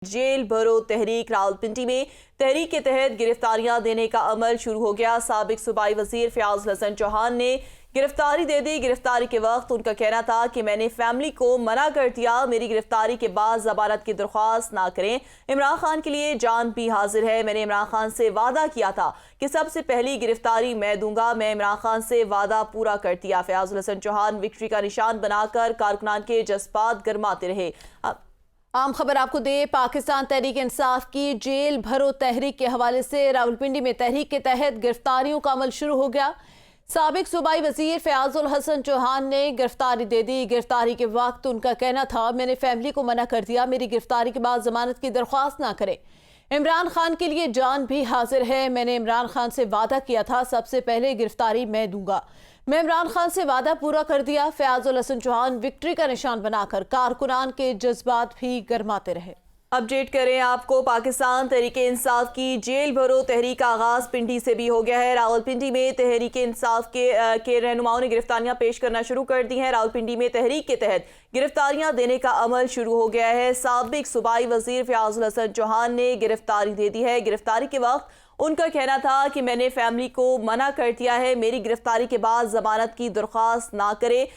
Jail भरो तहरीक रावलपिंडी में तहरीक के तहत गिरफ्तारियां देने का अमल शुरू हो गया। साबिक सूबाई वजीर फयाजुल हसन चौहान ने गिरफ्तारी दे दी। गिरफ्तारी के वक्त उनका कहना था कि मैंने फैमिली को मना कर दिया, मेरी गिरफ्तारी के बाद जमानत की दरख्वास्त ना करें। इमरान खान के लिए जान भी हाजिर है। मैंने इमरान खान से वादा किया था कि सबसे पहली गिरफ्तारी मैं दूंगा। मैं इमरान खान से वादा पूरा कर दिया। फयाजुल हसन चौहान विक्ट्री का निशान बनाकर कारकुनान के जज्बात गरमाते रहे। आम खबर आपको दे, पाकिस्तान तहरीक इंसाफ की जेल भरो तहरीक के हवाले से रावलपिंडी में तहरीक के तहत गिरफ्तारियों का अमल शुरू हो गया। साबिक सूबाई वजीर फयाजुल हसन चौहान ने गिरफ्तारी दे दी। गिरफ्तारी के वक्त उनका कहना था, मैंने फैमिली को मना कर दिया, मेरी गिरफ्तारी के बाद जमानत की दरख्वास्त ना करें। इमरान खान के लिए जान भी हाजिर है। मैंने इमरान खान से वादा किया था, सबसे पहले गिरफ्तारी मैं दूंगा। मैं इमरान खान से वादा पूरा कर दिया। फयाजुल हसन चौहान विक्ट्री का निशान बनाकर कारकुनान के जज्बात भी गरमाते रहे। अपडेट करें आपको, पाकिस्तान तहरीक इंसाफ की जेल भरो तहरीक का आगाज पिंडी से भी हो गया है। रावलपिंडी में तहरीक इंसाफ के रहनुमाओं ने गिरफ्तारियां पेश करना शुरू कर दी हैं। रावलपिंडी में तहरीक के तहत गिरफ्तारियां देने का अमल शुरू हो गया है। साबिक सूबाई वजीर फयाजुल हसन चौहान ने गिरफ्तारी दे दी है। गिरफ्तारी के वक्त उनका कहना था कि मैंने फैमिली को मना कर दिया है, मेरी गिरफ्तारी के बाद जमानत की दरख्वास्त ना करे।